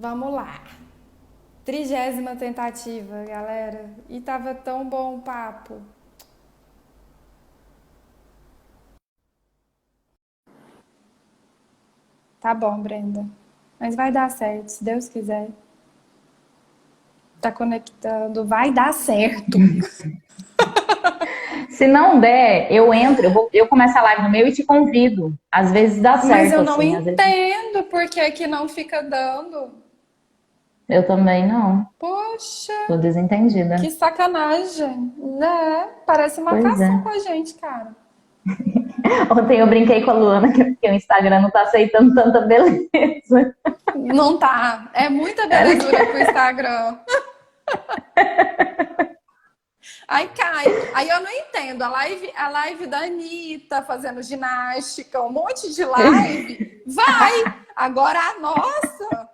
Vamos lá. 30ª tentativa, galera. E tava tão bom o papo. Tá bom, Brenda. Mas vai dar certo, se Deus quiser. Tá conectando, vai dar certo. Se não der, eu entro, eu começo a live no meu e te convido. Às vezes dá Mas certo, eu não assim, às vezes entendo por que que não fica dando. eu também não. Poxa, Tô desentendida. que sacanagem, né? Parece Pois é. marcação com a gente, cara. Ontem eu brinquei com a Luana que o Instagram não tá aceitando tanta beleza. Não tá. É muita belezura Ela- pro Instagram. Aí cai. Aí eu não entendo. A live da Anitta fazendo ginástica, um monte de live. Vai! Agora a nossa.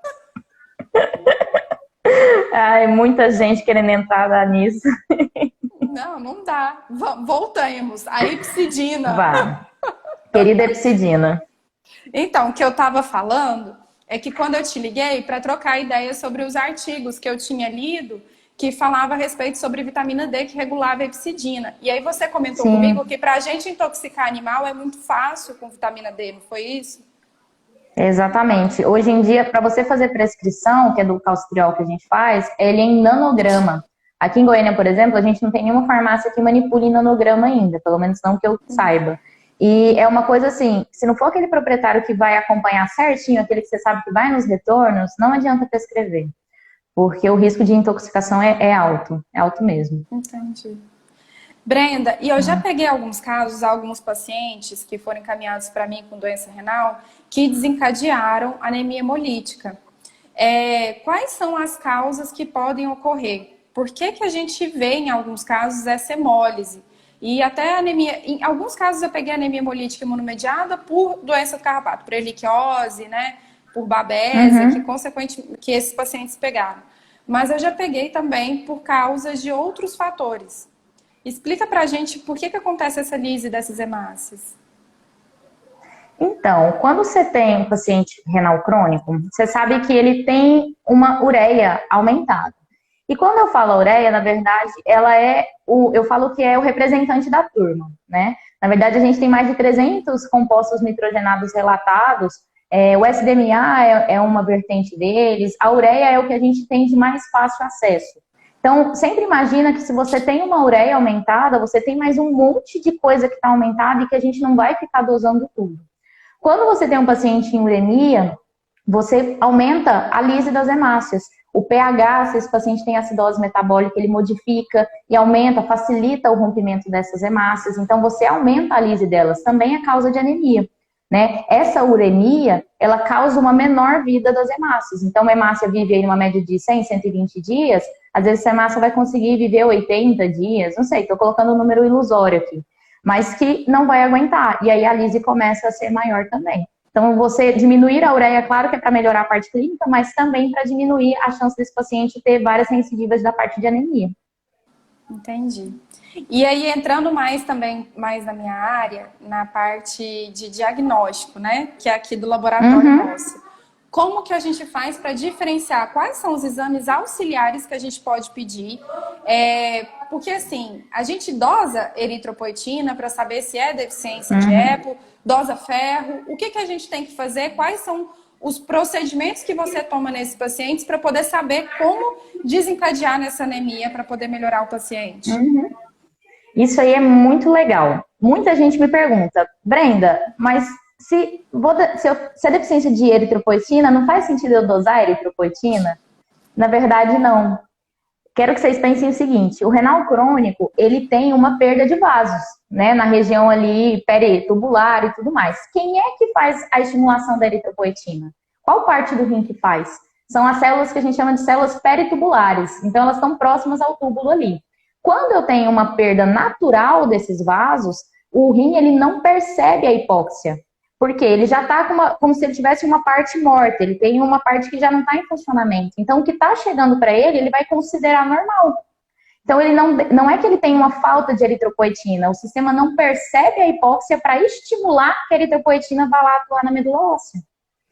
Ai, muita gente querendo entrar nisso. Não, não dá. Voltamos. A Ipsidina. Vá. Querida Epsidina. Então, o que eu estava falando é que quando eu te liguei para trocar ideias sobre os artigos que eu tinha lido que falava a respeito sobre vitamina D que regulava a epsidina. E aí você comentou comigo Sim, que para a gente intoxicar animal é muito fácil com vitamina D, não foi isso? exatamente. Hoje em dia, para você fazer prescrição, que é do calcitriol que a gente faz, ele é em nanograma. Aqui em Goiânia, por exemplo, a gente não tem nenhuma farmácia que manipule em nanograma ainda, pelo menos não que eu saiba. E é uma coisa assim, se não for aquele proprietário que vai acompanhar certinho, aquele que você sabe que vai nos retornos, não adianta prescrever, porque o risco de intoxicação é alto mesmo. Entendi. Brenda, e eu já peguei alguns casos, alguns pacientes que foram encaminhados para mim com doença renal que desencadearam anemia hemolítica. Quais são as causas que podem ocorrer? Por que que a gente vê em alguns casos essa hemólise? E até anemia, em alguns casos eu peguei anemia hemolítica imunomediada por doença do carrapato, por erliquiose, né? Por babésia, que Uhum. consequentemente que esses pacientes pegaram. Mas eu já peguei também por causas de outros fatores. Explica pra gente por que que acontece essa lise dessas hemácias. Então, quando você tem um paciente renal crônico, você sabe que ele tem uma ureia aumentada. E quando eu falo ureia, na verdade, eu falo que é o representante da turma, né? Na verdade, a gente tem mais de 300 compostos nitrogenados relatados. O SDMA é uma vertente deles. A ureia é o que a gente tem de mais fácil acesso. Então, sempre imagina que se você tem uma ureia aumentada, você tem mais um monte de coisa que está aumentada e que a gente não vai ficar dosando tudo. Quando você tem um paciente em uremia, você aumenta a lise das hemácias. O pH, se esse paciente tem acidose metabólica, ele modifica e aumenta, facilita o rompimento dessas hemácias. Então, você aumenta a lise delas. Também é causa de anemia, né? Essa uremia, ela causa uma menor vida das hemácias. Então, uma hemácia vive aí numa média de 100, 120 dias. Às vezes, essa hemácia vai conseguir viver 80 dias. Não sei, estou colocando um número ilusório aqui. Mas que não vai aguentar. E aí a lise começa a ser maior também. Então, você diminuir a ureia, claro que é para melhorar a parte clínica, mas também para diminuir a chance desse paciente ter várias recidivas da parte de anemia. Entendi. E aí, entrando mais também, mais na minha área, na parte de diagnóstico, né? Que é aqui do laboratório Uhum. nosso. Como que a gente faz para diferenciar quais são os exames auxiliares que a gente pode pedir? Porque assim, a gente dosa eritropoetina para saber se é deficiência de Uhum. EPO, dosa ferro. O que que a gente tem que fazer? Quais são os procedimentos que você toma nesses pacientes para poder saber como desencadear nessa anemia para poder melhorar o paciente? Isso aí é muito legal. Muita gente me pergunta, Brenda, mas se a deficiência de eritropoetina, não faz sentido eu dosar eritropoetina? Na verdade, não. Quero que vocês pensem o seguinte, o renal crônico, ele tem uma perda de vasos, né, na região ali peritubular e tudo mais. Quem é que faz a estimulação da eritropoetina? Qual parte do rim que faz? São as células que a gente chama de células peritubulares, então elas estão próximas ao túbulo ali. Quando eu tenho uma perda natural desses vasos, o rim ele não percebe a hipóxia, porque ele já está como se ele tivesse uma parte morta, ele tem uma parte que já não está em funcionamento. Então, o que está chegando para ele, ele vai considerar normal. Então, ele não é que ele tem uma falta de eritropoetina, o sistema não percebe a hipóxia para estimular que a eritropoetina vá lá atuar na medula óssea.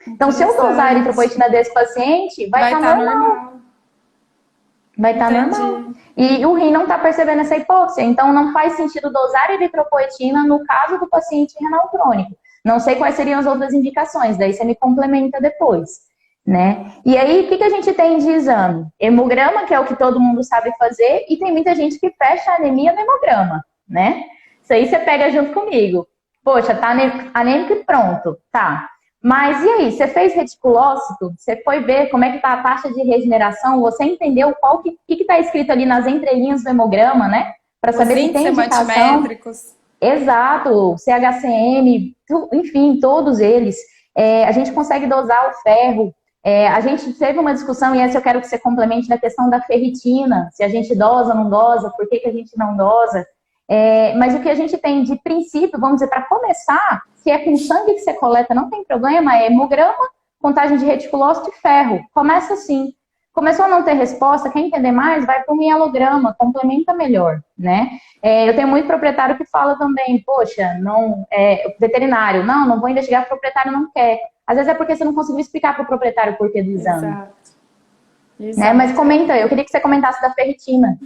Então, se eu dosar a Interessante. eritropoetina desse paciente, vai Vai estar estar normal. normal. Vai estar normal. Entendi. E o rim não está percebendo essa hipóxia. Então, não faz sentido dosar eritropoetina no caso do paciente renal crônico. Não sei quais seriam as outras indicações, daí você me complementa depois, né? E aí, o que a gente tem de exame? Hemograma, que é o que todo mundo sabe fazer, e tem muita gente que fecha a anemia no hemograma, né? Isso aí você pega junto comigo. Poxa, tá anêmico e pronto. Tá. Mas e aí, você fez reticulócito? Você foi ver como é que tá a taxa de regeneração? Você entendeu qual que está escrito ali nas entrelinhas do hemograma, né? Para Os saber se índices tem indicação. hemantimétricos. Exato, CHCM, enfim, todos eles. A gente consegue dosar o ferro. A gente teve uma discussão, e essa eu quero que você complemente, da questão da ferritina. Se a gente dosa ou não dosa, por que a gente não dosa. Mas o que a gente tem de princípio, vamos dizer, para começar, se é com sangue que você coleta, não tem problema, é hemograma, contagem de reticulócito e ferro. Começa assim. Começou a não ter resposta, quer entender mais? Vai para o mielograma, complementa melhor, né? Eu tenho muito proprietário que fala também, poxa, não, veterinário, não vou investigar, o proprietário não quer. Às vezes é porque você não conseguiu explicar para o proprietário o porquê do exame, Exato. né? Mas Exato. comenta, eu queria que você comentasse da ferritina.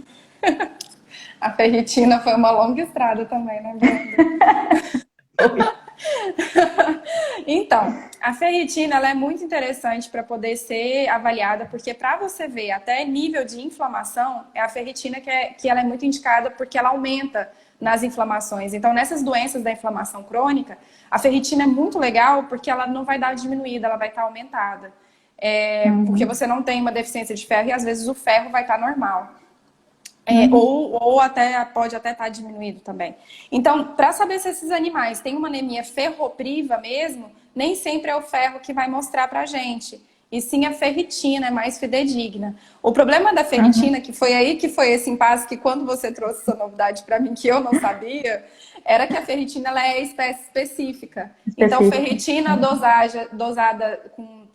A ferritina foi uma longa estrada também, né, Brenda? Então, a ferritina ela é muito interessante para poder ser avaliada, porque para você ver até nível de inflamação, é a ferritina que ela é muito indicada porque ela aumenta nas inflamações. Então, nessas doenças da inflamação crônica, a ferritina é muito legal porque ela não vai dar diminuída, ela vai estar aumentada. Porque você não tem uma deficiência de ferro e às vezes o ferro vai estar normal. Ou até pode até estar diminuído também. Então, para saber se esses animais têm uma anemia ferropriva mesmo, nem sempre é o ferro que vai mostrar para a gente. E sim a ferritina, é mais fidedigna. O problema da ferritina, que foi aí que foi esse impasse, que quando você trouxe essa novidade para mim, que eu não sabia, era que a ferritina ela é espécie específica. Então, ferritina dosada com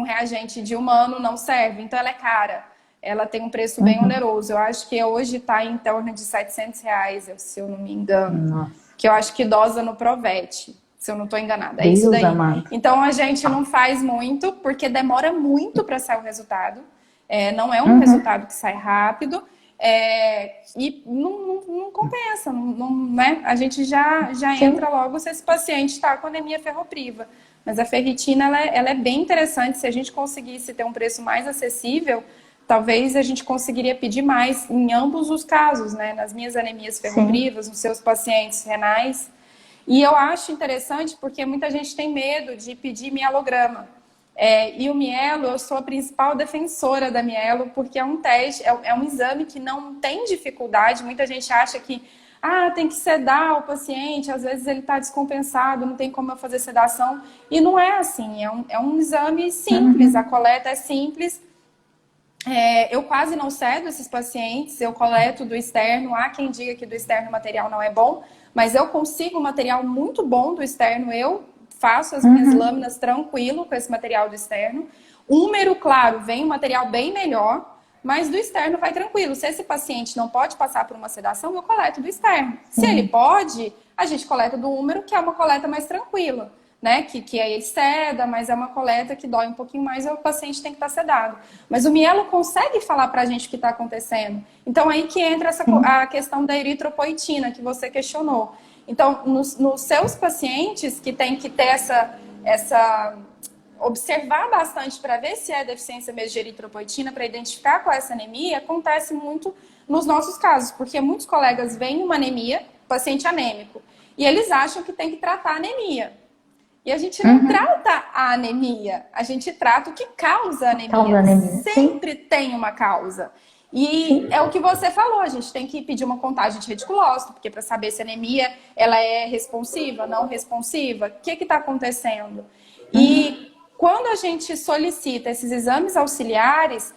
reagente de humano não serve. Então, ela é cara. Ela tem um preço bem oneroso. Eu acho que hoje está em torno de R$ 700, se eu não me engano. Nossa. Que eu acho que dosa no Provete, se eu não estou enganada. É Deus isso daí. amado. Então a gente não faz muito, porque demora muito para sair o resultado. Não é um resultado que sai rápido. E não compensa. Né? A gente já entra logo se esse paciente está com anemia ferropriva. Mas a ferritina ela é bem interessante. Se a gente conseguisse ter um preço mais acessível, talvez a gente conseguiria pedir mais em ambos os casos, né? Nas minhas anemias ferroprivas, nos seus pacientes renais. E eu acho interessante porque muita gente tem medo de pedir mielograma. E o mielo, eu sou a principal defensora da mielo, porque é um teste, é um exame que não tem dificuldade. Muita gente acha que tem que sedar o paciente, às vezes ele está descompensado, não tem como eu fazer sedação. E não é assim, é um exame simples, a coleta é simples. Eu quase não cedo esses pacientes, eu coleto do externo. Há quem diga que do externo o material não é bom, mas eu consigo um material muito bom do externo, eu faço as minhas lâminas tranquilo com esse material do externo. Húmero, claro, vem um material bem melhor, mas do externo vai tranquilo. Se esse paciente não pode passar por uma sedação, eu coleto do externo. Se ele pode, a gente coleta do húmero, que é uma coleta mais tranquila. Né? Que aí ele ceda, mas é uma coleta que dói um pouquinho mais e o paciente tem que estar sedado. Mas o mielo consegue falar pra gente o que está acontecendo. Então aí que entra a questão da eritropoetina que você questionou. Então, nos seus pacientes que tem que ter observar bastante para ver se é deficiência mesmo de eritropoetina, para identificar qual é essa anemia, acontece muito nos nossos casos, porque muitos colegas veem uma anemia, paciente anêmico, e eles acham que tem que tratar a anemia. E a gente não trata a anemia, a gente trata o que causa a anemia. Sempre tem uma causa. E é o que você falou, a gente tem que pedir uma contagem de reticulócito, porque para saber se a anemia ela é responsiva, não responsiva, o que está acontecendo? E quando a gente solicita esses exames auxiliares,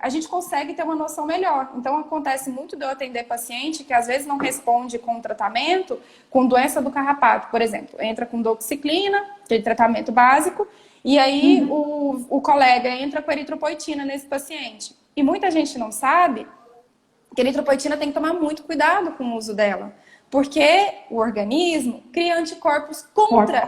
a gente consegue ter uma noção melhor. Então, acontece muito de eu atender paciente que às vezes não responde com tratamento com doença do carrapato, por exemplo. Entra com doxiciclina, que é tratamento básico, e aí o colega entra com eritropoetina nesse paciente. E muita gente não sabe que a eritropoetina tem que tomar muito cuidado com o uso dela, porque o organismo cria anticorpos contra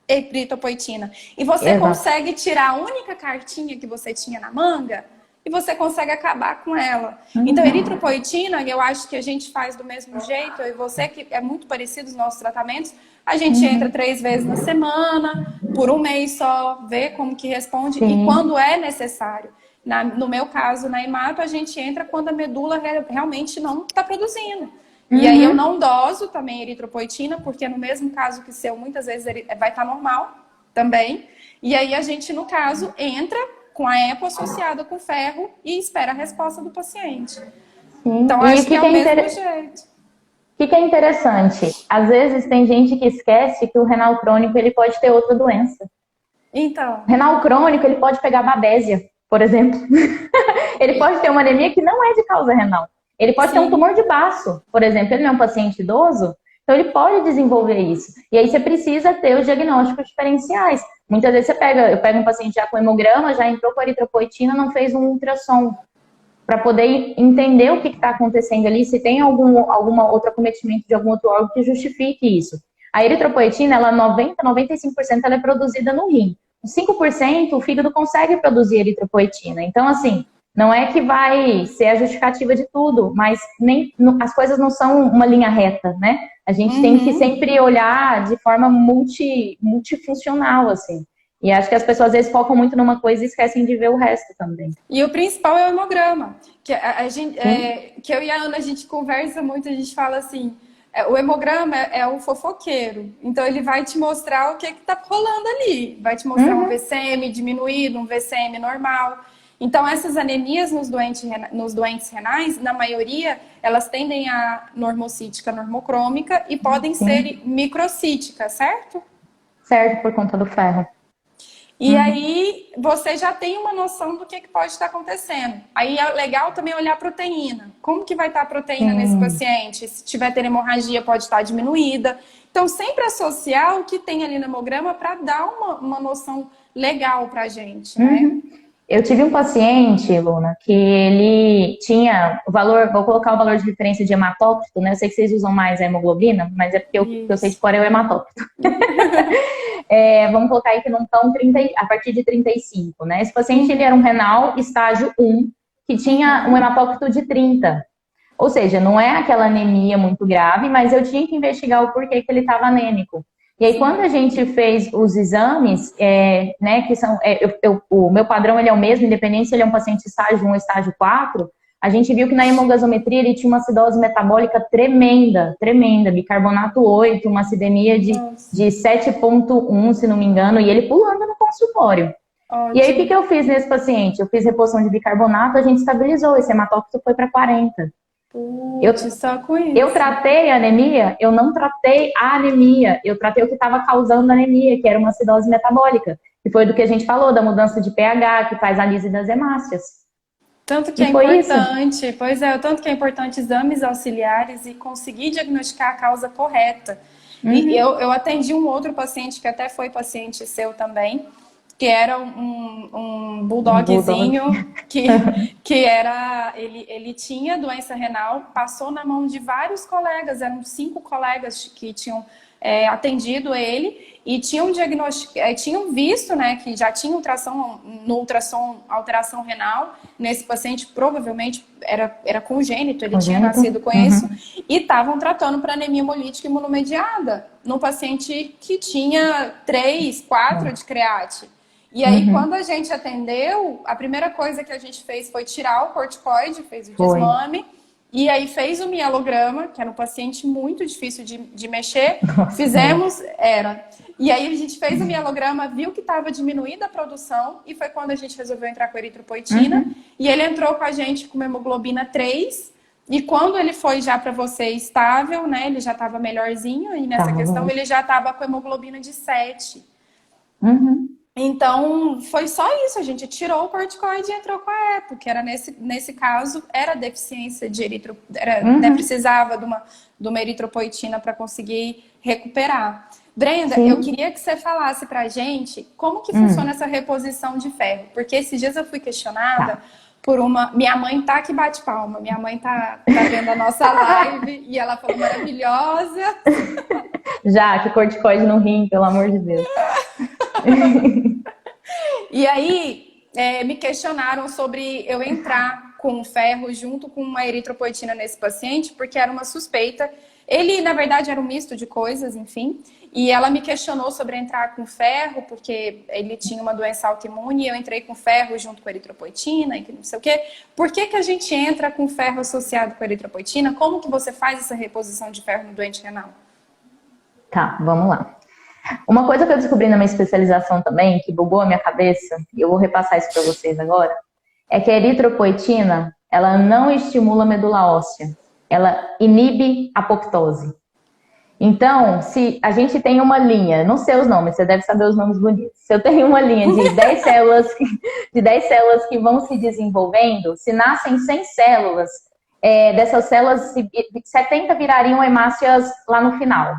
eritropoetina. E você Exato. consegue tirar a única cartinha que você tinha na manga e você consegue acabar com ela. Então, eritropoetina, eu acho que a gente faz do mesmo jeito, eu e você, que é muito parecido os nossos tratamentos, a gente entra 3 vezes na semana, por um mês só, vê como que responde e quando é necessário. No meu caso, na Hemato, a gente entra quando a medula realmente não está produzindo. E aí eu não doso também eritropoetina, porque no mesmo caso que o seu, muitas vezes vai estar normal também. E aí a gente, no caso, entra com a EPO associada com ferro e espera a resposta do paciente. Sim. Então, E acho que é o mesmo jeito. O que é interessante? Às vezes tem gente que esquece que o renal crônico ele pode ter outra doença. Então. O renal crônico ele pode pegar babésia, por exemplo. Ele pode ter uma anemia que não é de causa renal. Ele pode ter um tumor de baço, por exemplo. Ele não é um paciente idoso, então ele pode desenvolver isso. E aí você precisa ter os diagnósticos diferenciais. Muitas vezes eu pego um paciente já com hemograma, já entrou com eritropoetina, não fez um ultrassom, para poder entender o que está acontecendo ali, se tem alguma outro acometimento de algum outro órgão que justifique isso. A eritropoetina, ela 95% ela é produzida no rim. 5% o fígado consegue produzir eritropoetina. Então, assim, não é que vai ser a justificativa de tudo, mas as coisas não são uma linha reta, né? A gente tem que sempre olhar de forma multifuncional, assim. E acho que as pessoas às vezes focam muito numa coisa e esquecem de ver o resto também. E o principal é o hemograma. Que que eu e a Ana, a gente conversa muito, a gente fala assim, o hemograma é o fofoqueiro. Então ele vai te mostrar o que está rolando ali. Vai te mostrar um VCM diminuído, um VCM normal. Então essas anemias nos doentes renais, na maioria, elas tendem a normocítica, normocrômica e podem ser microcíticas, certo? Certo, por conta do ferro. E aí você já tem uma noção do que pode estar acontecendo. Aí é legal também olhar a proteína. Como que vai estar a proteína nesse paciente? Se tiver ter hemorragia, pode estar diminuída. Então, sempre associar o que tem ali no hemograma para dar uma noção legal para a gente, né? Eu tive um paciente, Luna, que ele tinha o valor, vou colocar o valor de referência de hematócrito, né? Eu sei que vocês usam mais a hemoglobina, mas é porque eu sei de cor é o hematócrito. Vamos colocar aí que não estão a partir de 35, né? Esse paciente ele era um renal estágio 1, que tinha um hematócrito de 30. Ou seja, não é aquela anemia muito grave, mas eu tinha que investigar o porquê que ele estava anêmico. E aí, quando a gente fez os exames, né, que são, o meu padrão ele é o mesmo, independente se ele é um paciente estágio 1 ou estágio 4, a gente viu que na hemogasometria ele tinha uma acidose metabólica tremenda, bicarbonato 8, uma acidemia de 7,1, se não me engano, e ele pulando no consultório. Ótimo. E aí, o que eu fiz nesse paciente? Eu fiz reposição de bicarbonato, a gente estabilizou, esse hematócrito foi para 40. Só com isso. Eu tratei a anemia, eu não tratei a anemia, eu tratei o que estava causando a anemia, que era uma acidose metabólica, que foi do que a gente falou, da mudança de pH, que faz a lise das hemácias. Tanto que é importante, tanto que é importante exames auxiliares e conseguir diagnosticar a causa correta. E eu atendi um outro paciente, que até foi paciente seu também, que era um bulldogzinho, que era, ele tinha doença renal, passou na mão de vários colegas, eram 5 colegas que tinham atendido ele e tinham visto, né, que já tinha no ultrassom alteração renal nesse paciente, provavelmente era congênito, ele tinha nascido com isso, e estavam tratando para anemia hemolítica imunomediada no paciente que tinha 3, 4 de create. E aí, quando a gente atendeu, a primeira coisa que a gente fez foi tirar o corticoide, fez o desmame, e aí fez o mielograma, que era um paciente muito difícil de mexer. E aí a gente fez o mielograma, viu que estava diminuída a produção, e foi quando a gente resolveu entrar com a eritropoetina. E ele entrou com a gente com hemoglobina 3, e quando ele foi já para você estável, né, ele já estava melhorzinho, e nessa questão ele já estava com hemoglobina de 7. Então, foi só isso, a gente tirou o corticoide e entrou com a EPO, que era nesse caso, era deficiência de né, precisava de uma eritropoetina para conseguir recuperar. Brenda, eu queria que você falasse pra gente como que funciona essa reposição de ferro, porque esses dias eu fui questionada por uma... Minha mãe tá que bate palma. Minha mãe tá vendo a nossa live e ela falou maravilhosa. Já, que corticoide no rim, pelo amor de Deus. E aí, me questionaram sobre eu entrar com ferro junto com uma eritropoetina nesse paciente, porque era uma suspeita. Ele, na verdade, era um misto de coisas, enfim. E ela me questionou sobre entrar com ferro, porque ele tinha uma doença autoimune, e eu entrei com ferro junto com a eritropoetina, e que não sei o quê. Por que que a gente entra com ferro associado com a eritropoetina? Como que você faz essa reposição de ferro no doente renal? Tá, vamos lá. Uma coisa que eu descobri na minha especialização também, que bugou a minha cabeça, e eu vou repassar isso para vocês agora, é que a eritropoetina, ela não estimula a medula óssea, ela inibe a apoptose. Então, se a gente tem uma linha, não sei os nomes, você deve saber os nomes bonitos. Se eu tenho uma linha de 10 células, que vão se desenvolvendo, se nascem 100 células, dessas células, 70 virariam hemácias lá no final.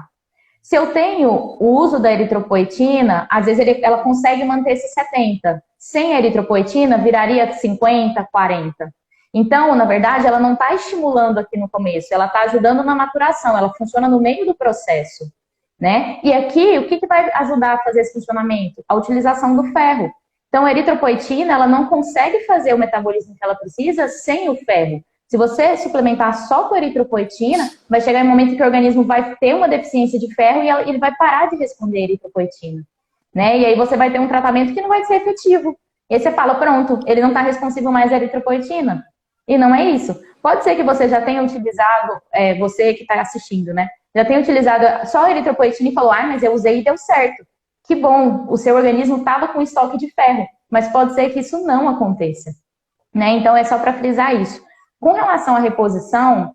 Se eu tenho o uso da eritropoetina, às vezes ela consegue manter esses 70. Sem a eritropoetina, viraria 50, 40. Então, na verdade, ela não está estimulando aqui no começo, ela está ajudando na maturação, ela funciona no meio do processo, né? E aqui, o que vai ajudar a fazer esse funcionamento? A utilização do ferro. Então, a eritropoetina, ela não consegue fazer o metabolismo que ela precisa sem o ferro. Se você suplementar só com eritropoetina, vai chegar um momento que o organismo vai ter uma deficiência de ferro e ele vai parar de responder a eritropoetina, né? E aí você vai ter um tratamento que não vai ser efetivo. E aí você fala, pronto, ele não está responsivo mais à eritropoetina. E não é isso. Pode ser que você já tenha utilizado, você que está assistindo, né? Já tenha utilizado só a eritropoetina e falou, mas eu usei e deu certo. Que bom, o seu organismo estava com estoque de ferro. Mas pode ser que isso não aconteça, né? Então é só para frisar isso. Com relação à reposição,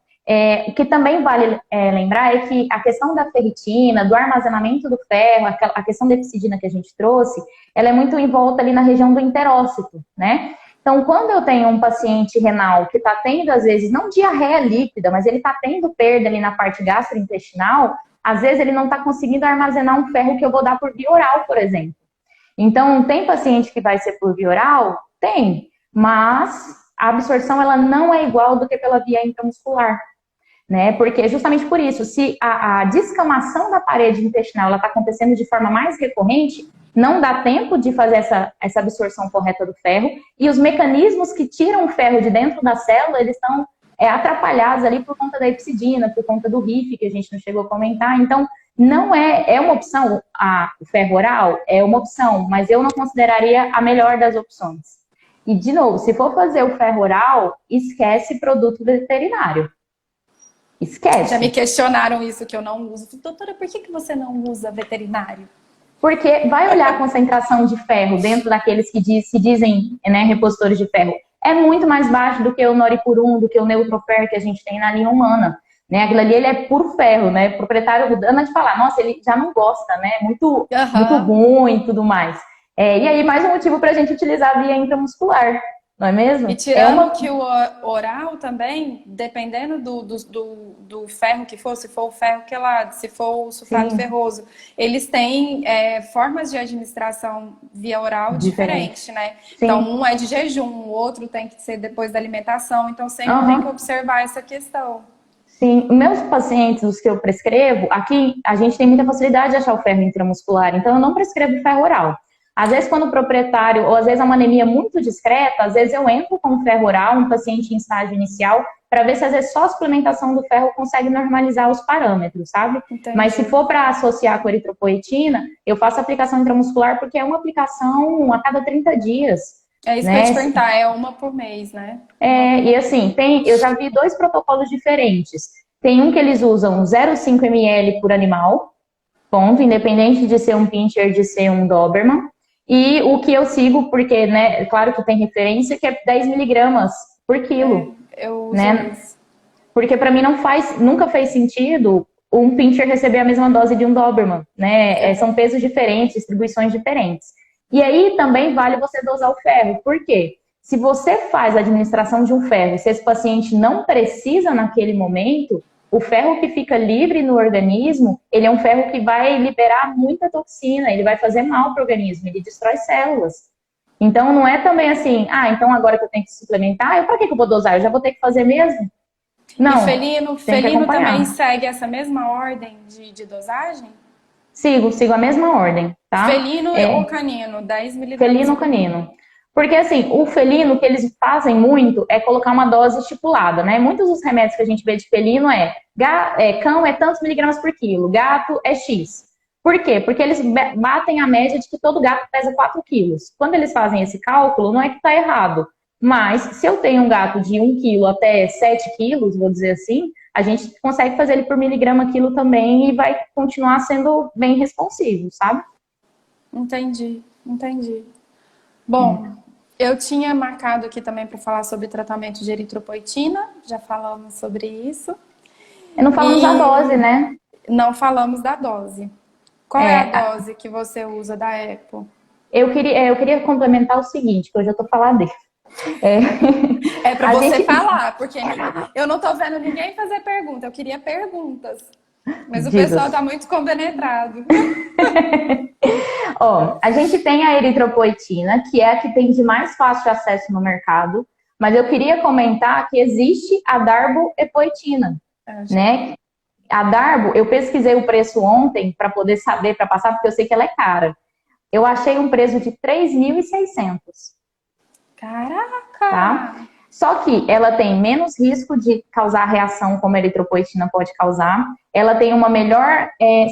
o que também vale lembrar é que a questão da ferritina, do armazenamento do ferro, a questão da epsidina que a gente trouxe, ela é muito envolta ali na região do interócito, né? Então, quando eu tenho um paciente renal que está tendo, às vezes, não diarreia líquida, mas ele está tendo perda ali na parte gastrointestinal, às vezes ele não está conseguindo armazenar um ferro que eu vou dar por via oral, por exemplo. Então, tem paciente que vai ser por via oral? Tem, mas a absorção ela não é igual do que pela via intramuscular, né? Porque justamente por isso, se a descamação da parede intestinal está acontecendo de forma mais recorrente, não dá tempo de fazer essa absorção correta do ferro, e os mecanismos que tiram o ferro de dentro da célula, eles estão atrapalhados ali por conta da epsidina, por conta do RIF, que a gente não chegou a comentar. Então, não é uma opção, o ferro oral é uma opção, mas eu não consideraria a melhor das opções. E, de novo, se for fazer o ferro oral, esquece produto veterinário. Esquece. Já me questionaram isso, que eu não uso. Doutora, por que você não usa veterinário? Porque vai olhar a concentração de ferro dentro daqueles que se dizem, né, repositores de ferro. É muito mais baixo do que o noripurum, do que o neutrofer que a gente tem na linha humana. Né? Aquilo ali ele é puro ferro, né? O proprietário anda de falar, nossa, ele já não gosta, né? Muito ruim e tudo mais. E aí, mais um motivo para a gente utilizar a via intramuscular, não é mesmo? E tirando que o oral também, dependendo do ferro que for, se for o ferro quelado, se for o sulfato ferroso, eles têm formas de administração via oral diferentes, né? Sim. Então, um é de jejum, o outro tem que ser depois da alimentação, então sempre tem que observar essa questão. Sim, meus pacientes, os que eu prescrevo, aqui a gente tem muita facilidade de achar o ferro intramuscular, então eu não prescrevo ferro oral. Às vezes, quando o proprietário, ou às vezes é uma anemia muito discreta, às vezes eu entro com o ferro oral, um paciente em estágio inicial, para ver se às vezes só a suplementação do ferro consegue normalizar os parâmetros, sabe? Entendi. Mas se for para associar com a eritropoetina, eu faço aplicação intramuscular porque é uma aplicação a cada 30 dias. É isso, né? Que eu ia te perguntar, é uma por mês, né? E assim, eu já vi 2 protocolos diferentes. Tem um que eles usam 0,5 ml por animal, ponto, independente de ser um pincher, de ser um Doberman. E o que eu sigo, porque, né, claro que tem referência, que é 10 miligramas por quilo. Eu uso isso. Porque para mim nunca fez sentido um pincher receber a mesma dose de um Doberman, né? São pesos diferentes, distribuições diferentes. E aí também vale você dosar o ferro. Por quê? Se você faz a administração de um ferro, se esse paciente não precisa naquele momento, o ferro que fica livre no organismo, ele é um ferro que vai liberar muita toxina, ele vai fazer mal para o organismo, ele destrói células. Então, não é também assim, então agora que eu tenho que suplementar, para que eu vou dosar? Eu já vou ter que fazer mesmo? E Não, tem que felino também acompanhar. segue essa mesma ordem de dosagem? Sigo a mesma ordem, tá? Felino ou canino, 10 miligramas Felino, por dia. canino. Porque assim, o felino, o que eles fazem muito é colocar uma dose estipulada, né? Muitos dos remédios que a gente vê de felino cão é tantos miligramas por quilo, gato é X. Por quê? Porque eles batem a média de que todo gato pesa 4 quilos. Quando eles fazem esse cálculo, não é que está errado. Mas se eu tenho um gato de 1 quilo até 7 quilos, vou dizer assim, a gente consegue fazer ele por miligrama quilo também e vai continuar sendo bem responsivo, sabe? Entendi. Bom, eu tinha marcado aqui também para falar sobre tratamento de eritropoetina, já falamos sobre isso. E não falamos da dose, né? Não falamos da dose. Qual é a dose que você usa da EPO? Eu queria complementar o seguinte, que hoje eu tô falando dele. É para você falar, porque eu não tô vendo ninguém fazer pergunta, eu queria perguntas. Mas o pessoal tá muito compenetrado. Ó, a gente tem a eritropoetina, que é a que tem de mais fácil acesso no mercado, mas eu queria comentar que existe a darboepoetina, né? A darbo, eu pesquisei o preço ontem para poder saber, para passar, porque eu sei que ela é cara. Eu achei um preço de 3.600. Caraca! Tá? Só que ela tem menos risco de causar reação como a eritropoetina pode causar. Ela tem uma melhor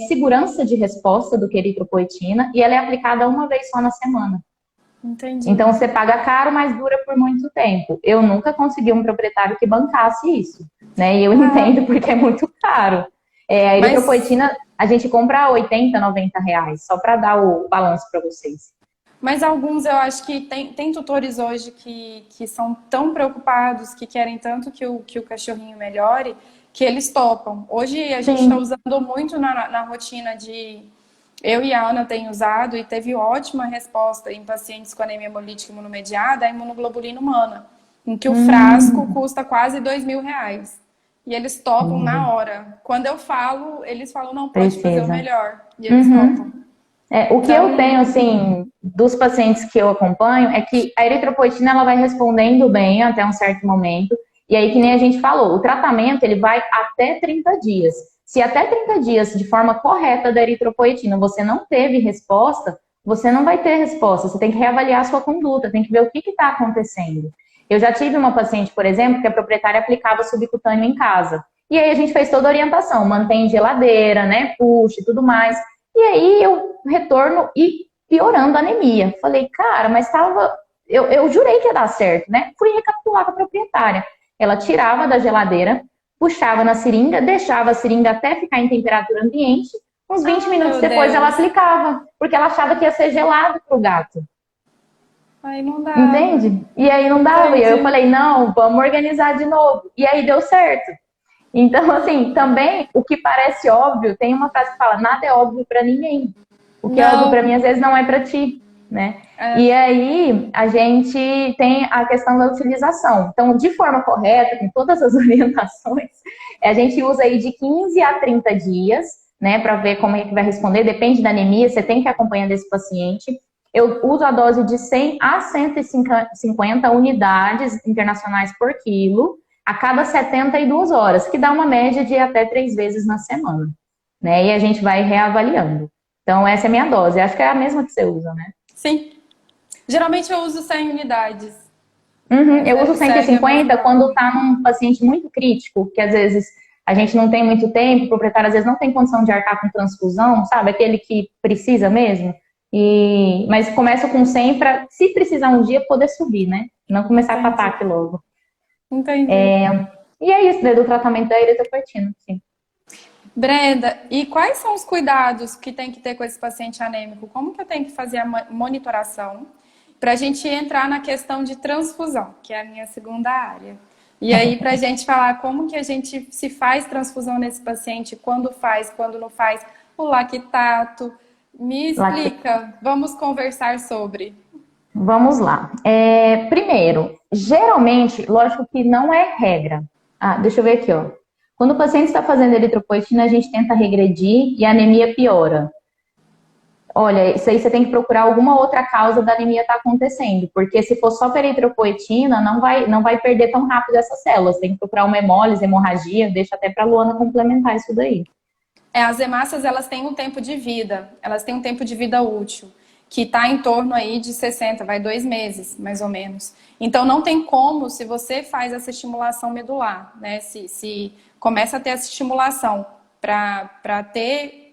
segurança de resposta do que a eritropoetina e ela é aplicada uma vez só na semana. Entendi. Então você paga caro, mas dura por muito tempo. Eu nunca consegui um proprietário que bancasse isso, né? E eu entendo porque é muito caro. A eritropoetina a gente compra a 80, 90 reais, só para dar o balanço para vocês. Mas alguns eu acho que tem tutores hoje que são tão preocupados, que querem tanto que o cachorrinho melhore, que eles topam. Hoje a gente está usando muito na rotina de... Eu e a Ana tem usado e teve ótima resposta em pacientes com anemia hemolítica imunomediada, a imunoglobulina humana, em que o frasco custa quase R$2.000. E eles topam na hora. Quando eu falo, eles falam, não, pode fazer o melhor. E eles topam. O que eu tenho, assim, dos pacientes que eu acompanho é que a eritropoetina ela vai respondendo bem até um certo momento. E aí, que nem a gente falou, o tratamento ele vai até 30 dias. Se até 30 dias, de forma correta da eritropoetina, você não teve resposta, você não vai ter resposta. Você tem que reavaliar a sua conduta, tem que ver o que está acontecendo. Eu já tive uma paciente, por exemplo, que a proprietária aplicava subcutâneo em casa. E aí a gente fez toda a orientação, mantém geladeira, né, puxa e tudo mais. E aí eu retorno e piorando a anemia. Falei, cara, mas estava... Eu jurei que ia dar certo, né? Fui recapitular com a proprietária. Ela tirava da geladeira, puxava na seringa, deixava a seringa até ficar em temperatura ambiente. Uns 20 minutos depois ela aplicava, porque ela achava que ia ser gelado pro gato. Aí não dava. Entende? E aí não dava. E aí eu falei, não, vamos organizar de novo. E aí deu certo. Então, assim, também o que parece óbvio, tem uma frase que fala, nada é óbvio para ninguém. O que é óbvio para mim, às vezes, não é para ti, né? E aí, a gente tem a questão da utilização. Então, de forma correta, com todas as orientações, a gente usa aí de 15 a 30 dias, né, para ver como é que vai responder. Depende da anemia, você tem que acompanhar desse paciente. Eu uso a dose de 100 a 150 unidades internacionais por quilo, a cada 72 horas, que dá uma média de até 3 vezes na semana, né? E a gente vai reavaliando. Então, essa é a minha dose. Acho que é a mesma que você usa, né? Sim. Geralmente eu uso 100 unidades. Eu uso 150 quando está num paciente muito crítico, que às vezes a gente não tem muito tempo, o proprietário às vezes não tem condição de arcar com transfusão, sabe? Aquele que precisa mesmo. Mas começa com 100 para, se precisar um dia, poder subir, né? Não começar com ataque logo. Entendi. E é isso, do tratamento da eritropoetina, sim. Brenda, e quais são os cuidados que tem que ter com esse paciente anêmico? Como que eu tenho que fazer a monitoração para a gente entrar na questão de transfusão, que é a minha segunda área? E aí, para a gente falar como que a gente se faz transfusão nesse paciente, quando faz, quando não faz, o lactato. Me explica, vamos conversar sobre. Vamos lá. Primeiro, geralmente, lógico que não é regra. Deixa eu ver aqui, ó. Quando o paciente está fazendo eritropoetina, a gente tenta regredir e a anemia piora. Olha, isso aí você tem que procurar alguma outra causa da anemia estar acontecendo, porque se for só eritropoetina, não vai perder tão rápido essas células. Tem que procurar uma hemólise, hemorragia, deixa até para a Luana complementar isso daí. As hemácias, elas têm um tempo de vida, elas têm um tempo de vida útil, que está em torno aí de 60, vai 2 meses, mais ou menos. Então, não tem como, se você faz essa estimulação medular, né? Se começa a ter essa estimulação para ter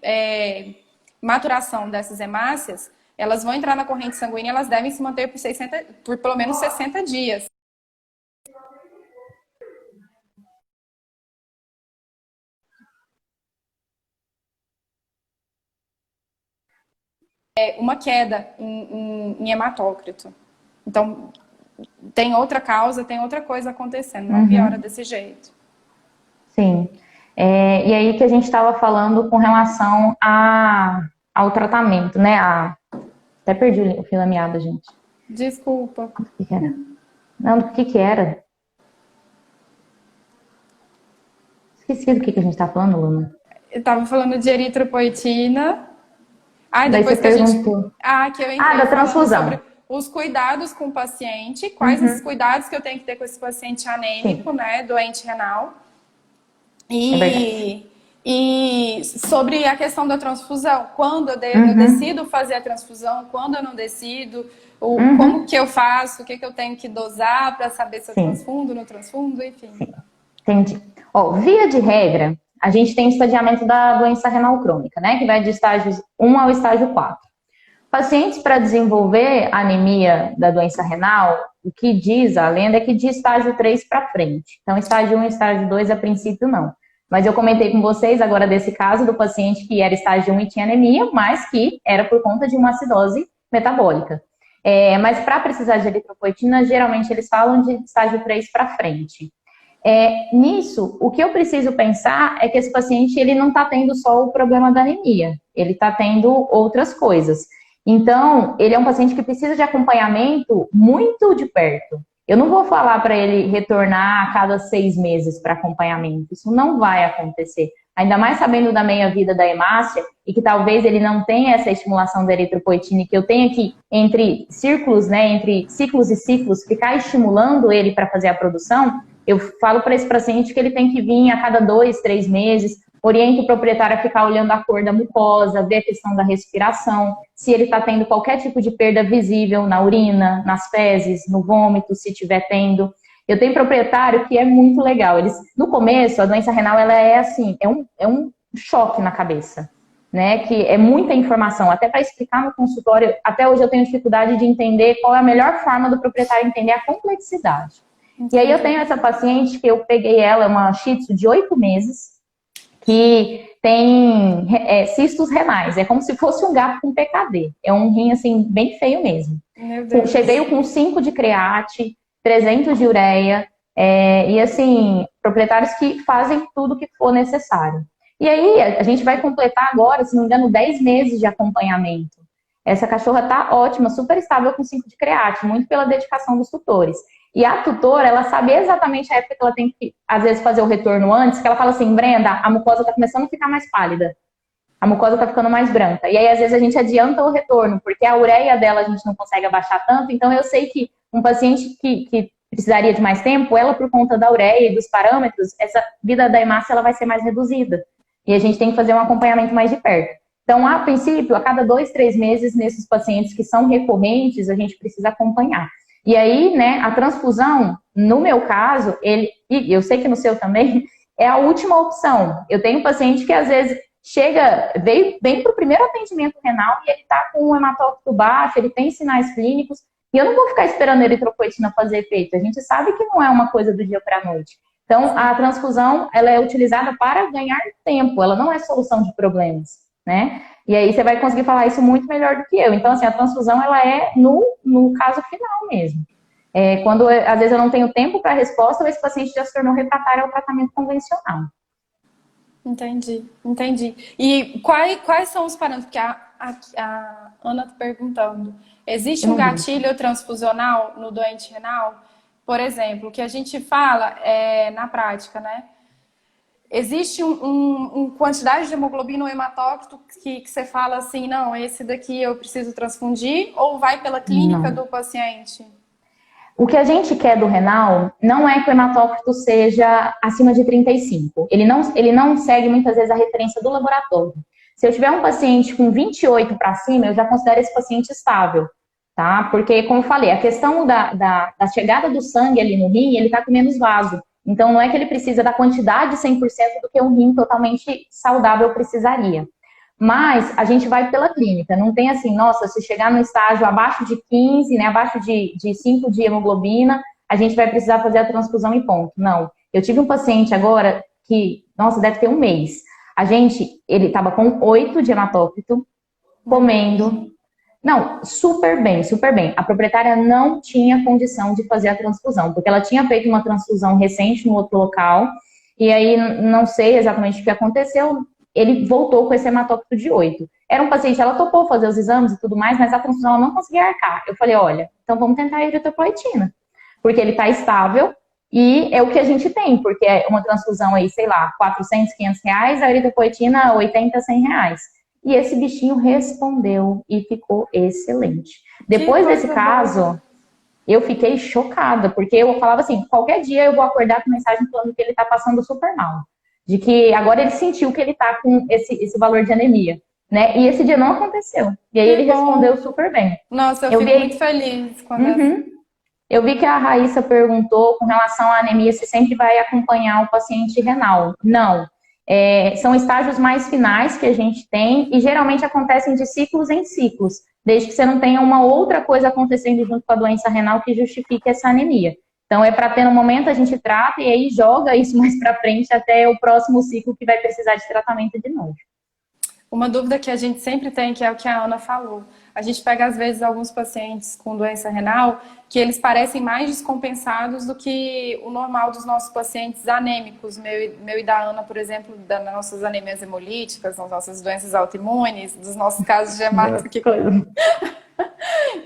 maturação dessas hemácias, elas vão entrar na corrente sanguínea, elas devem se manter por pelo menos 60 dias. Uma queda em hematócrito. Então, tem outra causa, tem outra coisa acontecendo, não piora desse jeito. Sim. E aí que a gente estava falando com relação ao tratamento, né? Até perdi o fio da meada, gente. Desculpa. O que era? Não, do que era? Esqueci do que a gente tá falando, Luna. Eu tava falando de eritropoetina. Daí Depois você que a gente. perguntou. Que eu entrei Da falando transfusão. sobre os cuidados com o paciente, quais esses cuidados que eu tenho que ter com esse paciente anêmico, Sim. né, doente renal. É verdade. E sobre a questão da transfusão, quando eu decido fazer a transfusão, quando eu não decido, como que eu faço, o que eu tenho que dosar para saber se eu transfundo, não transfundo, enfim. Sim. Entendi. Via de regra, a gente tem o estadiamento da doença renal crônica, né? Que vai de estágio 1 ao estágio 4. Pacientes para desenvolver anemia da doença renal, o que diz a lenda é que de estágio 3 para frente. Então, estágio 1 e estágio 2, a princípio, não. Mas eu comentei com vocês agora desse caso do paciente que era estágio 1 e tinha anemia, mas que era por conta de uma acidose metabólica. Mas para precisar de eritropoetina, geralmente eles falam de estágio 3 para frente. Nisso, o que eu preciso pensar é que esse paciente ele não está tendo só o problema da anemia, ele está tendo outras coisas. Então, ele é um paciente que precisa de acompanhamento muito de perto. Eu não vou falar para ele retornar a cada 6 meses para acompanhamento. Isso não vai acontecer. Ainda mais sabendo da meia-vida da hemácia e que talvez ele não tenha essa estimulação da eritropoetina, que eu tenha que, entre círculos, né, entre ciclos e ciclos, ficar estimulando ele para fazer a produção. Eu falo para esse paciente que ele tem que vir a cada 2, 3 meses, oriento o proprietário a ficar olhando a cor da mucosa, ver a questão da respiração, se ele está tendo qualquer tipo de perda visível na urina, nas fezes, no vômito, se estiver tendo. Eu tenho proprietário que é muito legal. No começo, a doença renal, ela é assim, é um choque na cabeça, né? Que é muita informação. Até para explicar no consultório, até hoje eu tenho dificuldade de entender qual é a melhor forma do proprietário entender a complexidade. Entendi. E aí eu tenho essa paciente que eu peguei ela, é uma shih tzu de 8 meses, que tem cistos renais. É como se fosse um gato com PKD. É um rim, assim, bem feio mesmo. Cheguei com 5 de create, 300 de ureia, e assim, proprietários que fazem tudo o que for necessário. E aí, a gente vai completar agora, se não me engano, 10 meses de acompanhamento. Essa cachorra tá ótima, super estável com 5 de create, muito pela dedicação dos tutores. E a tutora, ela sabe exatamente a época que ela tem que, às vezes, fazer o retorno antes, que ela fala assim, Brenda, a mucosa tá começando a ficar mais pálida. A mucosa tá ficando mais branca. E aí, às vezes, a gente adianta o retorno, porque a ureia dela a gente não consegue abaixar tanto. Então, eu sei que um paciente que precisaria de mais tempo, ela, por conta da ureia e dos parâmetros, essa vida da hemácia ela vai ser mais reduzida. E a gente tem que fazer um acompanhamento mais de perto. Então, a princípio, a cada 2, 3 meses, nesses pacientes que são recorrentes, a gente precisa acompanhar. E aí, né, a transfusão, no meu caso, e eu sei que no seu também, é a última opção. Eu tenho um paciente que, às vezes, vem para o primeiro atendimento renal e ele está com um hematócrito baixo, ele tem sinais clínicos, e eu não vou ficar esperando a eritropoetina fazer efeito. A gente sabe que não é uma coisa do dia para a noite. Então, a transfusão, ela é utilizada para ganhar tempo, ela não é solução de problemas, né? E aí você vai conseguir falar isso muito melhor do que eu. Então, assim, a transfusão, ela é no caso final mesmo. Quando, às vezes, eu não tenho tempo para a resposta, ou esse paciente já se tornou refratário ao tratamento convencional. Entendi. E quais são os parâmetros? Porque a Ana está perguntando. Existe um gatilho transfusional no doente renal? Por exemplo, o que a gente fala na prática, né? Existe um quantidade de hemoglobina ou hematócrito que você fala assim, não, esse daqui eu preciso transfundir, ou vai pela clínica Não. do paciente? O que a gente quer do renal não é que o hematócrito seja acima de 35. Ele não segue muitas vezes a referência do laboratório. Se eu tiver um paciente com 28 para cima, eu já considero esse paciente estável, tá? Porque, como eu falei, a questão da chegada do sangue ali no rim, ele está com menos vaso. Então, não é que ele precisa da quantidade 100% do que um rim totalmente saudável precisaria. Mas a gente vai pela clínica, não tem assim, nossa, se chegar no estágio abaixo de 15, né, abaixo de 5 de hemoglobina, a gente vai precisar fazer a transfusão e ponto. Não. Eu tive um paciente agora que, nossa, deve ter um mês. Ele estava com 8 de hematócrito, comendo. Não, super bem, super bem. A proprietária não tinha condição de fazer a transfusão, porque ela tinha feito uma transfusão recente no outro local, e aí não sei exatamente o que aconteceu, ele voltou com esse hematócrito de 8. Era um paciente, ela topou fazer os exames e tudo mais, mas a transfusão ela não conseguia arcar. Eu falei, olha, então vamos tentar a eritropoetina, porque ele está estável e é o que a gente tem, porque é uma transfusão aí, sei lá, 400, 500 reais, a eritropoetina 80, 100 reais. E esse bichinho respondeu e ficou excelente. Que Depois desse coisa caso, boa. eu fiquei chocada, porque eu falava assim, qualquer dia eu vou acordar com mensagem falando que ele tá passando super mal. De que agora ele sentiu que ele tá com esse valor de anemia, né? E esse dia não aconteceu. E aí Que ele respondeu bom. super bem. Nossa, eu Eu fico muito vi, feliz quando é assim. uhum, eu vi que a Raíssa perguntou com relação à anemia se sempre vai acompanhar o paciente renal. Não. São estágios mais finais que a gente tem e geralmente acontecem de ciclos em ciclos, desde que você não tenha uma outra coisa acontecendo junto com a doença renal que justifique essa anemia. Então, é para ter no momento a gente trata e aí joga isso mais para frente até o próximo ciclo que vai precisar de tratamento de novo. Uma dúvida que a gente sempre tem, que é o que a Ana falou. A gente pega, às vezes, alguns pacientes com doença renal que eles parecem mais descompensados do que o normal dos nossos pacientes anêmicos. Meu e da Ana, por exemplo, das nossas anemias hemolíticas, das nossas doenças autoimunes, dos nossos casos de hemato aqui.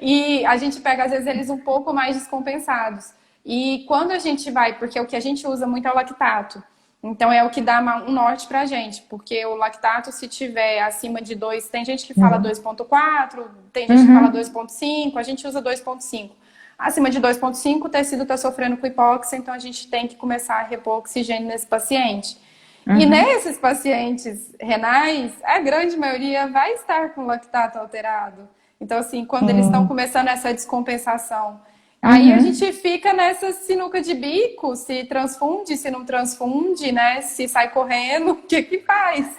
E a gente pega, às vezes, eles um pouco mais descompensados. E quando a gente vai, porque o que a gente usa muito é o lactato. Então é o que dá um norte pra gente, porque o lactato, se tiver acima de 2, tem gente que fala 2,4, tem gente que fala 2,5, a gente usa 2,5. Acima de 2,5, o tecido está sofrendo com hipóxia, então a gente tem que começar a repor oxigênio nesse paciente. E nesses pacientes renais, a grande maioria vai estar com lactato alterado. Então, assim, quando eles estão começando essa descompensação, aí a gente fica nessa sinuca de bico, se transfunde, se não transfunde, né? Se sai correndo, o que que faz?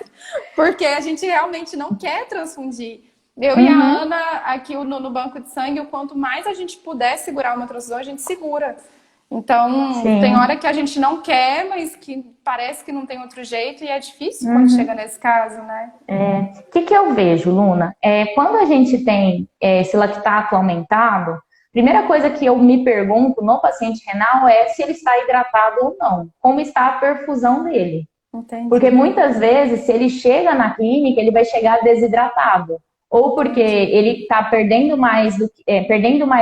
Porque a gente realmente não quer transfundir. Eu e a Ana, aqui no banco de sangue, o quanto mais a gente puder segurar uma transfusão, a gente segura. Então, tem hora Sim. que a gente não quer, mas que parece que não tem outro jeito, e é difícil quando chega nesse caso, né? O que eu vejo, Luna? Quando a gente tem esse lactato aumentado, primeira coisa que eu me pergunto no paciente renal é se ele está hidratado ou não. Como está a perfusão dele? Porque Entendi. muitas vezes, se ele chega na clínica, ele vai chegar desidratado. Ou porque ele está perdendo mais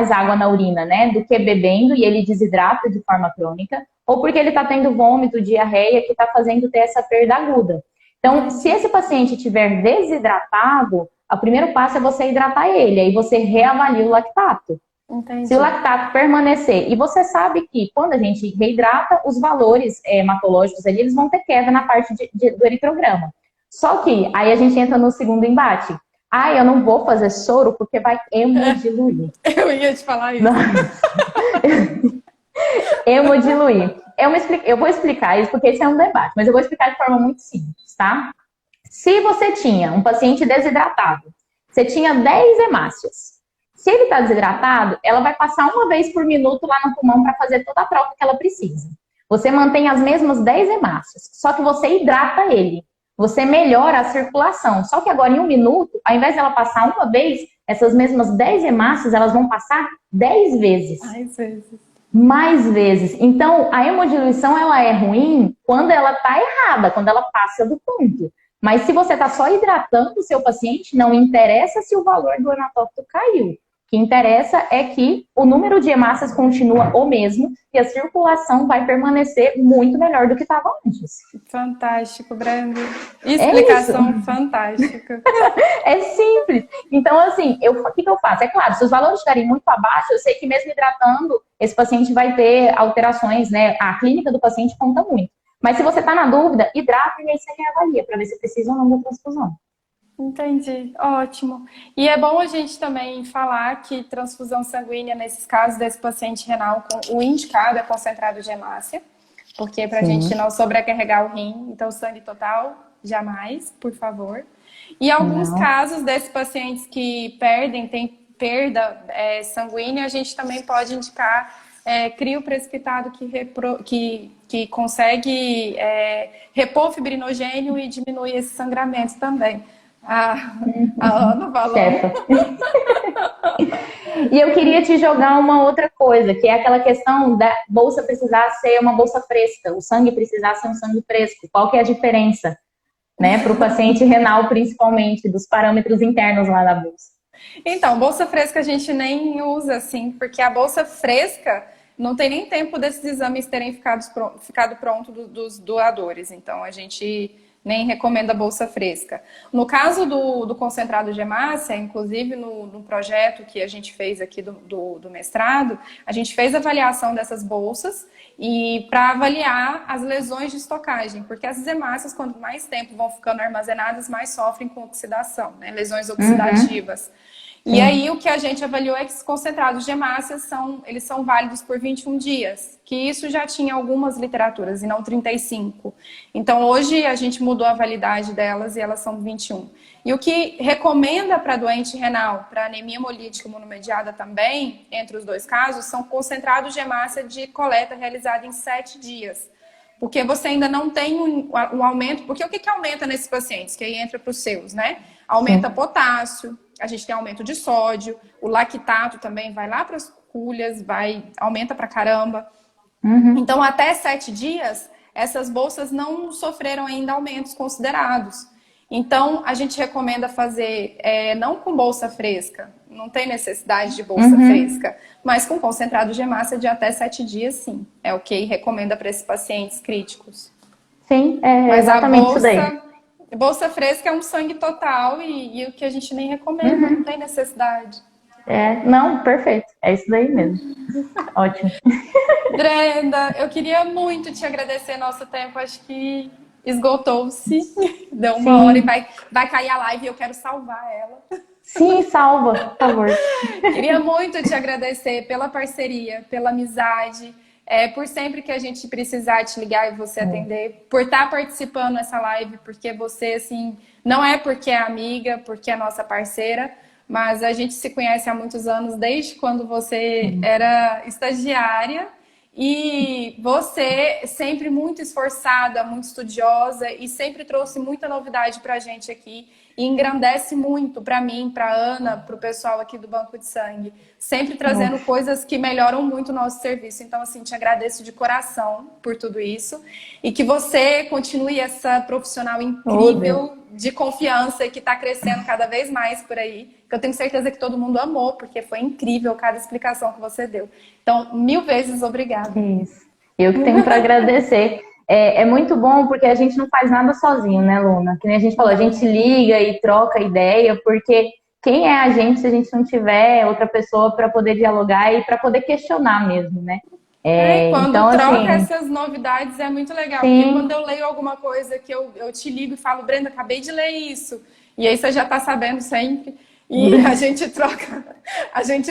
água na urina, né? Do que bebendo e ele desidrata de forma crônica. Ou porque ele está tendo vômito, diarreia, que está fazendo ter essa perda aguda. Então, se esse paciente estiver desidratado, o primeiro passo é você hidratar ele. Aí você reavalia o lactato. Se o Entendi. lactato permanecer, e você sabe que quando a gente reidrata, os valores hematológicos ali, eles vão ter queda na parte do eritrograma. Só que aí a gente entra no segundo embate. Ah, eu não vou fazer soro porque vai hemodiluir. Eu ia te falar isso. Não. Hemodiluir. Eu vou explicar isso porque esse é um debate, mas eu vou explicar de forma muito simples, tá? Se você tinha um paciente desidratado, você tinha 10 hemácias. Se ele está desidratado, ela vai passar uma vez por minuto lá no pulmão para fazer toda a troca que ela precisa. Você mantém as mesmas 10 hemácias, só que você hidrata ele. Você melhora a circulação. Só que agora, em um minuto, ao invés de ela passar uma vez, essas mesmas 10 hemácias, elas vão passar 10 vezes. Mais vezes. Então, a hemodiluição, ela é ruim quando ela está errada, quando ela passa do ponto. Mas se você está só hidratando o seu paciente, não interessa se o valor do hematócrito caiu. que interessa é que o número de hemácias continua o mesmo e a circulação vai permanecer muito melhor do que estava antes. Fantástico, Brenda. É isso. Explicação fantástica. É simples. Então, assim, o que eu faço? É claro, se os valores estiverem muito abaixo, eu sei que mesmo hidratando, esse paciente vai ter alterações, né? A clínica do paciente conta muito. Mas se você está na dúvida, hidrata e aí você reavalia para ver se precisa ou não da transfusão. Entendi, ótimo. E é bom a gente também falar que transfusão sanguínea, nesses casos desse paciente renal, o indicado é concentrado de hemácia, porque para a gente não sobrecarregar o rim, então sangue total, jamais, por favor. E alguns casos desses pacientes que tem perda sanguínea, a gente também pode indicar crio precipitado que consegue repor fibrinogênio e diminuir esse sangramento também. A Ana falou. E eu queria te jogar uma outra coisa, que é aquela questão da bolsa precisar ser uma bolsa fresca, o sangue precisar ser um sangue fresco. Qual que é a diferença, né, para o paciente renal, principalmente, dos parâmetros internos lá da bolsa? Então, bolsa fresca a gente nem usa assim, porque a bolsa fresca não tem nem tempo desses exames terem ficado pronto dos doadores. Então, a gente nem recomenda bolsa fresca. No caso do concentrado de hemácia, inclusive no projeto que a gente fez aqui do mestrado, a gente fez avaliação dessas bolsas e para avaliar as lesões de estocagem, porque essas hemácias, quanto mais tempo vão ficando armazenadas, mais sofrem com oxidação, né? Lesões oxidativas. E aí o que a gente avaliou é que esses concentrados de hemácias eles são válidos por 21 dias, que isso já tinha algumas literaturas e não 35. Então hoje a gente mudou a validade delas e elas são 21. E o que recomenda para doente renal, para anemia hemolítica monomediada também, entre os dois casos, são concentrados de hemácia de coleta realizada em 7 dias. Porque você ainda não tem um aumento, porque o que aumenta nesses pacientes? Que aí entra para os seus, né? Aumenta potássio, a gente tem aumento de sódio, o lactato também vai lá para as culhas, aumenta pra caramba. Então, até 7 dias, essas bolsas não sofreram ainda aumentos considerados. Então, a gente recomenda fazer, não com bolsa fresca, não tem necessidade de bolsa fresca, mas com concentrado de hemácia de até 7 dias, sim. É o que recomenda para esses pacientes críticos. Sim, exatamente isso daí. Bolsa fresca é um sangue total e o que a gente nem recomenda, não tem necessidade. Não, perfeito. É isso daí mesmo. Ótimo. Brenda, eu queria muito te agradecer nosso tempo, acho que esgotou-se. Deu 1 hora e vai cair a live e eu quero salvar ela. Sim, salva, por favor. Queria muito te agradecer pela parceria, pela amizade, por sempre que a gente precisar te ligar e você atender, por estar participando dessa live, porque você, assim, não é porque é amiga, porque é nossa parceira, mas a gente se conhece há muitos anos, desde quando você era estagiária, e você sempre muito esforçada, muito estudiosa e sempre trouxe muita novidade pra gente aqui e engrandece muito pra mim, pra Ana, pro pessoal aqui do Banco de Sangue, sempre trazendo coisas que melhoram muito o nosso serviço. Então, assim, te agradeço de coração por tudo isso e que você continue essa profissional incrível de confiança e que tá crescendo cada vez mais por aí, que eu tenho certeza que todo mundo amou, porque foi incrível cada explicação que você deu. Então, 1000 vezes obrigada. Isso. Eu que tenho para agradecer. É muito bom porque a gente não faz nada sozinho, né, Luna? Que nem a gente falou, a gente liga e troca ideia, porque quem é a gente se a gente não tiver outra pessoa para poder dialogar e para poder questionar mesmo, né? Quando então, troca assim, essas novidades é muito legal. Sim. Porque quando eu leio alguma coisa que eu te ligo e falo, Brenda, acabei de ler isso. E aí você já tá sabendo sempre. E a gente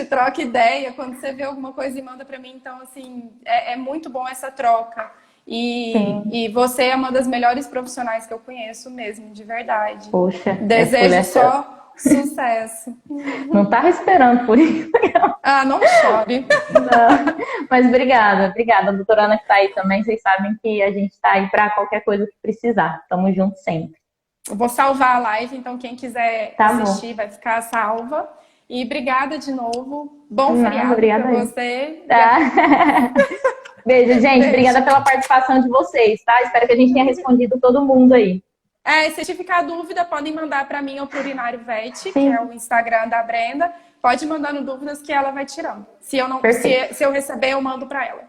troca ideia quando você vê alguma coisa e manda para mim. Então, assim, é muito bom essa troca. E você é uma das melhores profissionais que eu conheço mesmo, de verdade. Poxa, desejo só sucesso. Não tava esperando por isso. Não chore. Não. Mas obrigada, a doutora Ana que tá aí também. Vocês sabem que a gente tá aí para qualquer coisa que precisar. Tamo junto sempre. Eu vou salvar a live, então quem quiser assistir vai ficar salva. E obrigada de novo. Bom feriado para você. Beijo, gente. Obrigada pela participação de vocês, tá? Espero que a gente tenha respondido todo mundo aí. Se ficar dúvida, podem mandar para mim ou para o Urinário Vet, que Sim. é o Instagram da Brenda. Pode mandando dúvidas que ela vai tirando. Se eu não, Perfeito. se eu receber, eu mando para ela.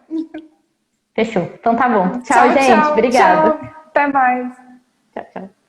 Fechou. Então tá bom. Tchau, Tchau, gente. tchau, Obrigada. tchau. Até mais. Tchau, tchau.